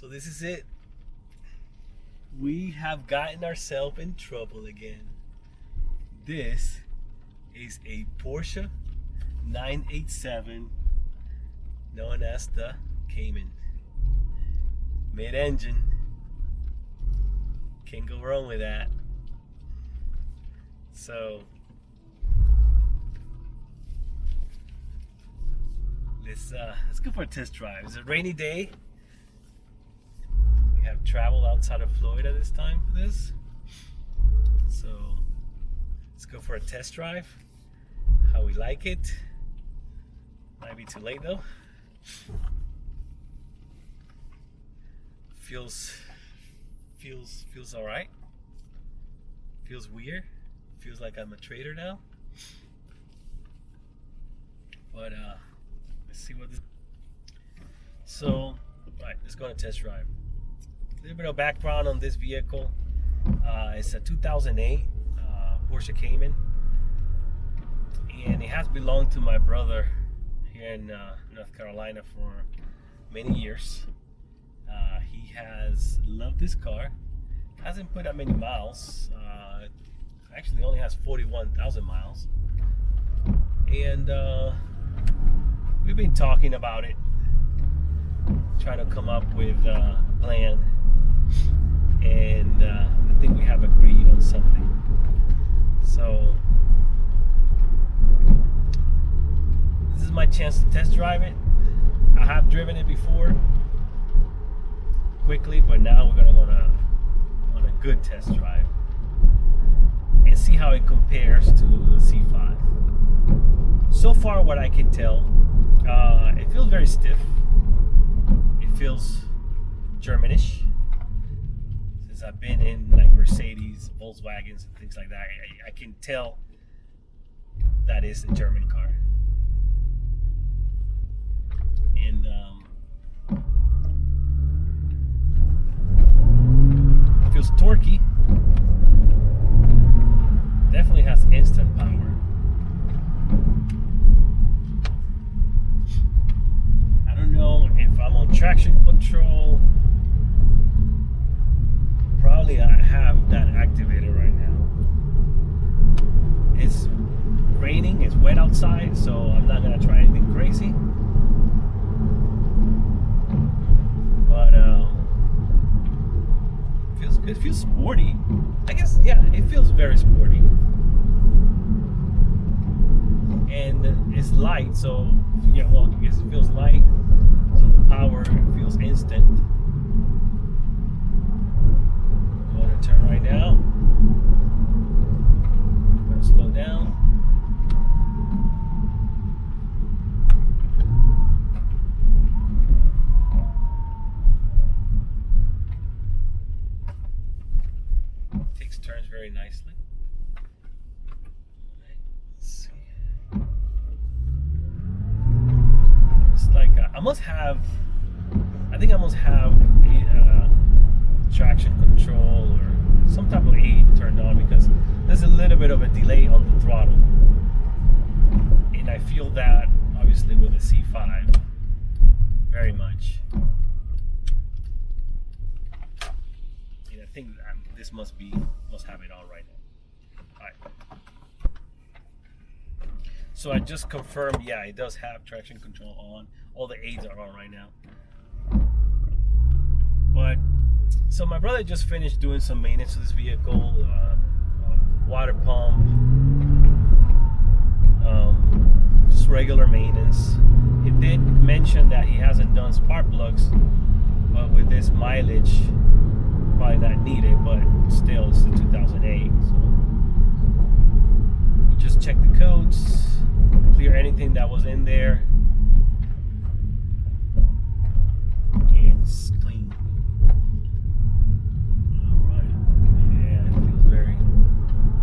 So this is it. We have gotten ourselves in trouble again. This is a Porsche 987 known as the Cayman. Mid-engine. Can't go wrong with that. So let's go for a test drive. It's a rainy day. We have traveled outside of Florida this time for this. So let's go for a test drive. How we like it. Might be too late though. Feels all right. Feels weird. Feels like I'm a trader now. But let's see what this. So, all right, let's go on a test drive. A little bit of background on this vehicle. It's a 2008 Porsche Cayman, and it has belonged to my brother here in North Carolina for many years. He has loved this car. Hasn't put that many miles. Actually only has 41,000 miles. And we've been talking about it, trying to come up with a plan. And I think we have agreed on something. So this is my chance to test drive it. I have driven it before quickly, but now we're gonna go on a good test drive and see how it compares to the C5. So far, what I can tell, it feels very stiff. It feels Germanish. Since I've been in like Mercedes, Volkswagens, and things like that, I can tell that is a German car. And feels torquey. Definitely has instant power. I don't know if I'm on traction control. Probably I have that activated right now. It's raining, it's wet outside, so I'm not gonna try anything crazy. But feels good, feels sporty. I guess, yeah, it feels very sporty. And it's light, so yeah, well, I guess it feels light. So the power feels instant. I'm gonna turn right now. I'm gonna slow down. Takes turns very nicely. Let's see. It's like I think I must have traction control or some type of aid turned on, because there's a little bit of a delay on the throttle, and I feel that obviously with the C5 very much. And I think this must have it on right now. All right. So I just confirmed, yeah, it does have traction control on. All the aids are on right now. But so my brother just finished doing some maintenance to this vehicle, water pump, just regular maintenance. He did mention that he hasn't done spark plugs, but with this mileage, probably not needed. But still, it's the 2008, so you just check the codes, clear anything that was in there, and it's clean.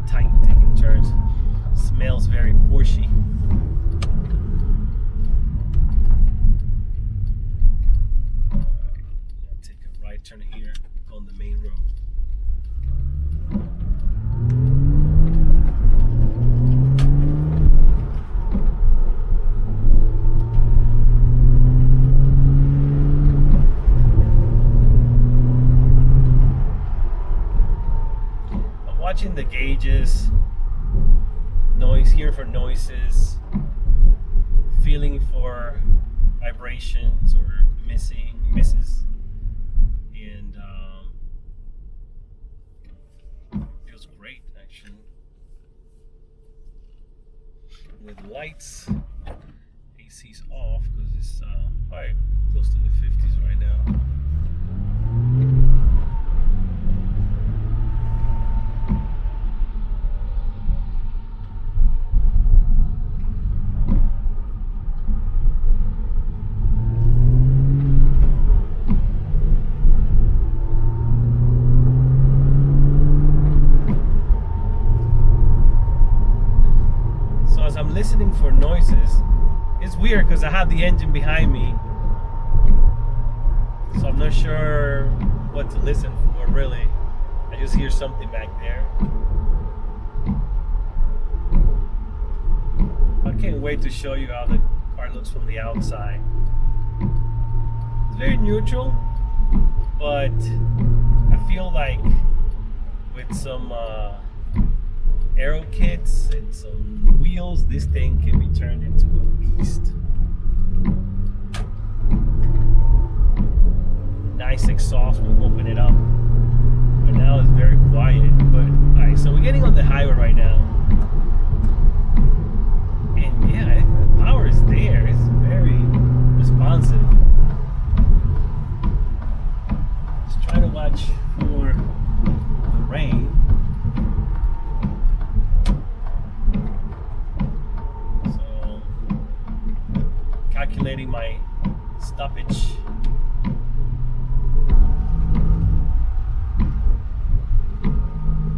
Tight, taking turns. Smells very Porsche. Alright, take a right turn here on the main road. watching the gauges, noise, hearing for noises, feeling for vibrations or misses, and feels great actually. With lights, AC's off because it's probably close to the 50s right now. I'm listening for noises. It's weird because I have the engine behind me, so I'm not sure what to listen for really. I just hear something back there. I can't wait to show you how the car looks from the outside. It's very neutral, but I feel like with some aero kits and some wheels, this thing can be turned into a beast. Nice exhaust, we'll open it up. But now it's very quiet. But alright, so we're getting on the highway right now. And yeah, the power is there. It's very responsive. Just trying to watch for the rain. Calculating my stoppage.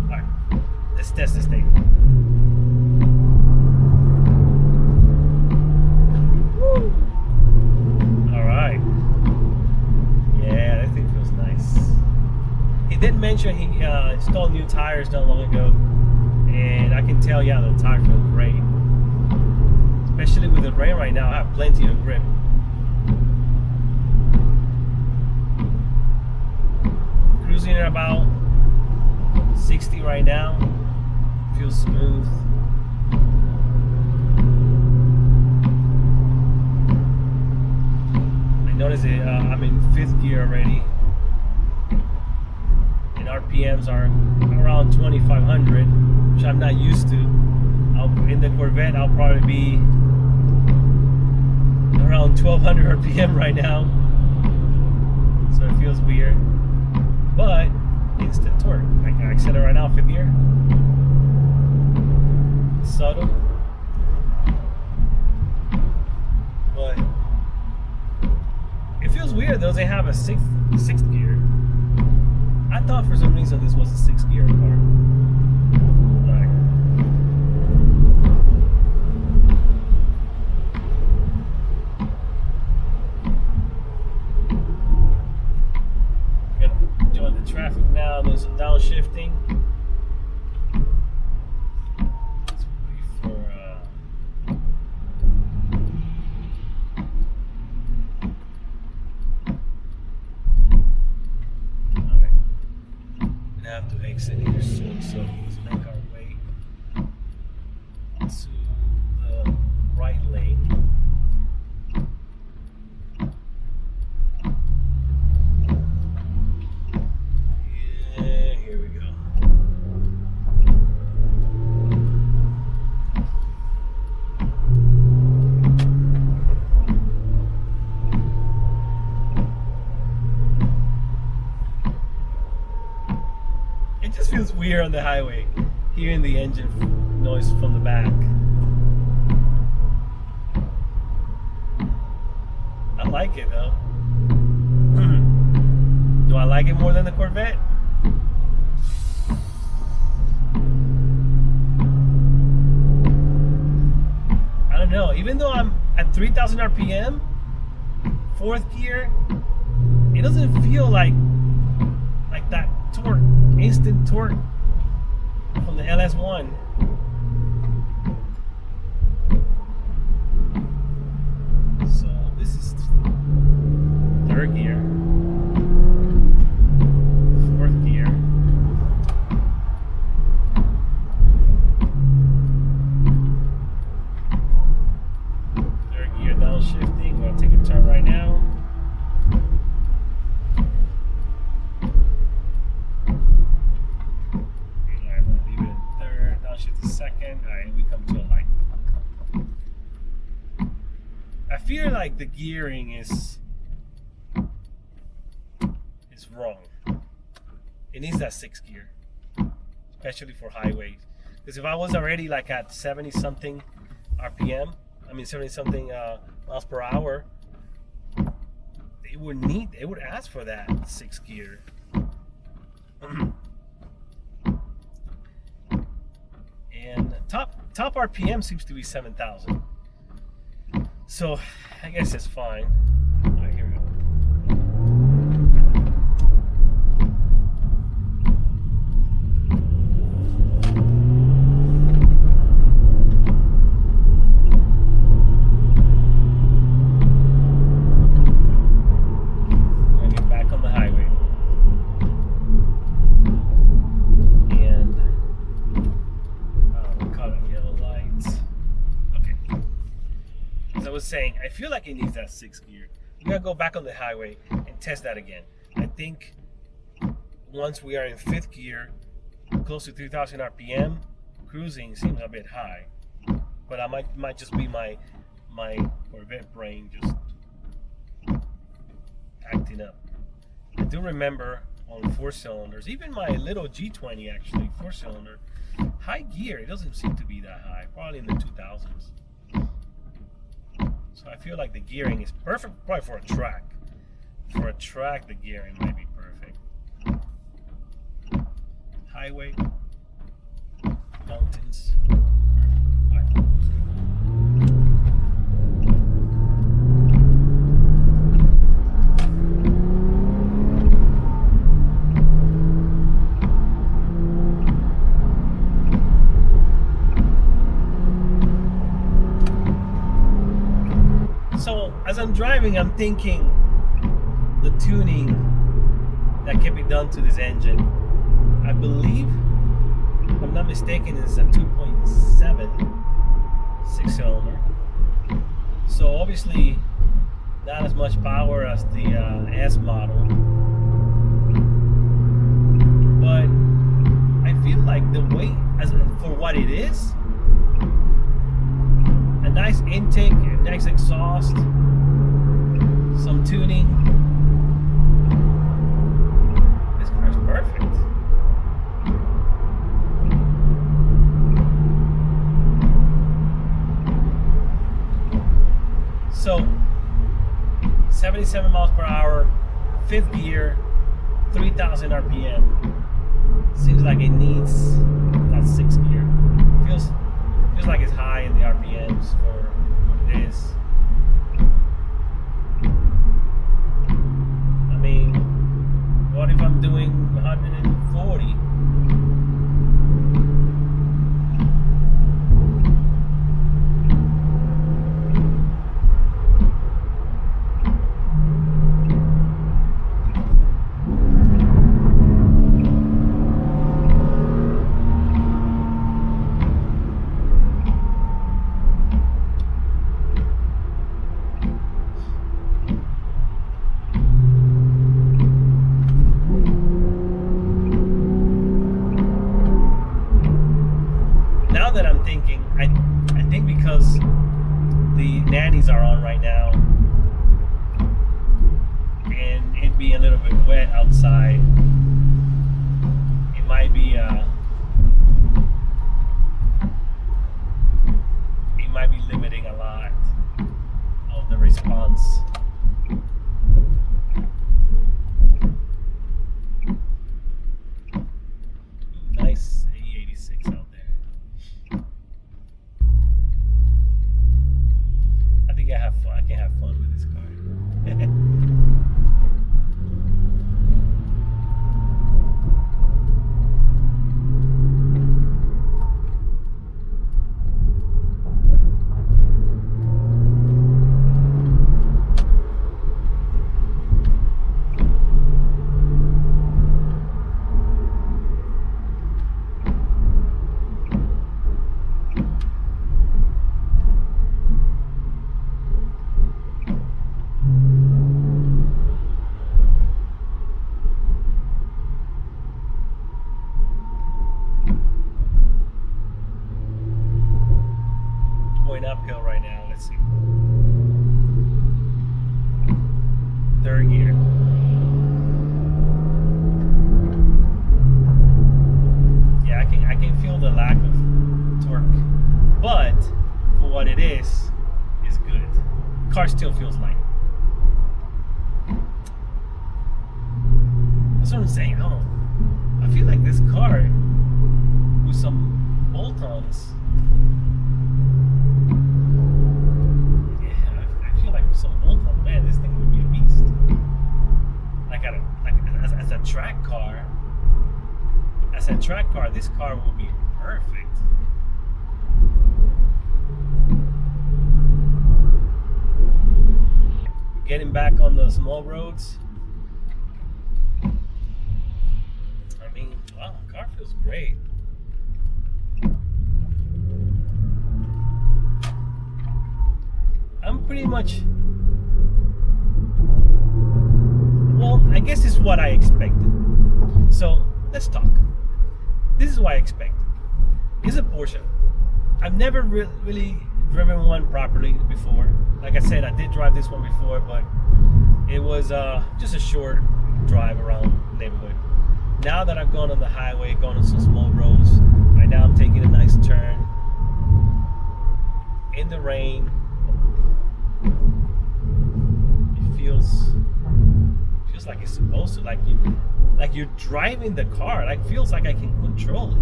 Alright, let's test this thing. Woo! Alright. Yeah, that thing feels nice. He did mention he installed new tires not long ago, and I can tell, yeah, the tire feels great. Especially with the rain right now, I have plenty of grip. Cruising at about 60 right now. Feels smooth. I noticed that I'm in 5th gear already. And RPMs are around 2,500, which I'm not used to. In the Corvette, I'll probably be around 1,200 RPM right now, so it feels weird, but instant torque. I can accelerate right now, 5th gear, subtle, but it feels weird. It doesn't have a sixth gear. I thought for some reason this was a 6th gear car. Traffic now, there's some downshifting. Let's wait for alright. Gonna have to exit here soon, so let's make our way to the right lane. It just feels weird on the highway, hearing the engine noise from the back. I like it though. Do I like it more than the Corvette? I don't know. Even though I'm at 3,000 RPM, 4th gear, it doesn't feel like that torque, instant torque from the LS1. So this is 3rd gear, 4th gear. feel like the gearing is wrong. It needs that 6th gear, especially for highways. Because if I was already like at 70 something RPM, 70 something miles per hour, it would ask for that 6th gear. And top RPM seems to be 7,000. So I guess it's fine. All right, here we go. Saying I feel like it needs that 6th gear. I'm gonna go back on the highway and test that again. I think once we are in 5th gear, close to 3,000 RPM, cruising seems a bit high. But I might just be my Corvette brain just acting up. I do remember on 4 cylinders, even my little G20 actually 4 cylinder, high gear, it doesn't seem to be that high. Probably in the 2000s. So I feel like the gearing is perfect, probably for a track. For a track, the gearing might be perfect. Highway, mountains. So as I'm driving, I'm thinking the tuning that can be done to this engine. I believe, if I'm not mistaken, it's a 2.7 6-cylinder. So obviously not as much power as the S model, but I feel like the weight, for what it is, a nice intake, a nice exhaust, some tuning. This car is perfect. So 77 miles per hour, 5th gear, 3,000 RPM. Seems like it needs that 6th gear. Feels like it's high in the RPMs for what it is. I mean, what if I'm doing 140? That I'm thinking, I think because the nannies are on right now and it being a little bit wet outside, it might be limiting a lot of the response. Ooh, nice E86 out there. I think I can have fun with this car. car still feels light. That's what I'm saying. I feel like this car with some bolt-ons. Yeah, I feel like with some bolt-ons, man, this thing would be a beast. As a track car. As a track car, this car will be perfect. Getting back on the small roads. I mean, wow, the car feels great. I'm pretty much, well, I guess this is what I expected. So let's talk. This is what I expected. It's a Porsche. I've never really driven one properly before. Like I said, I did drive this one before, but it was just a short drive around the neighborhood. Now that I've gone on the highway, gone on some small roads, right now I'm taking a nice turn in the rain. It feels like it's supposed to, like you're driving the car. Like feels like I can control it.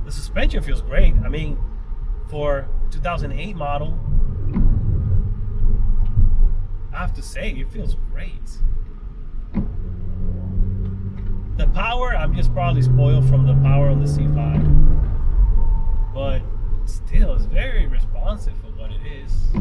The suspension feels great. I mean, for 2008 model, I have to say it feels great. The power, I'm just probably spoiled from the power on the C5, but still, it's very responsive for what it is.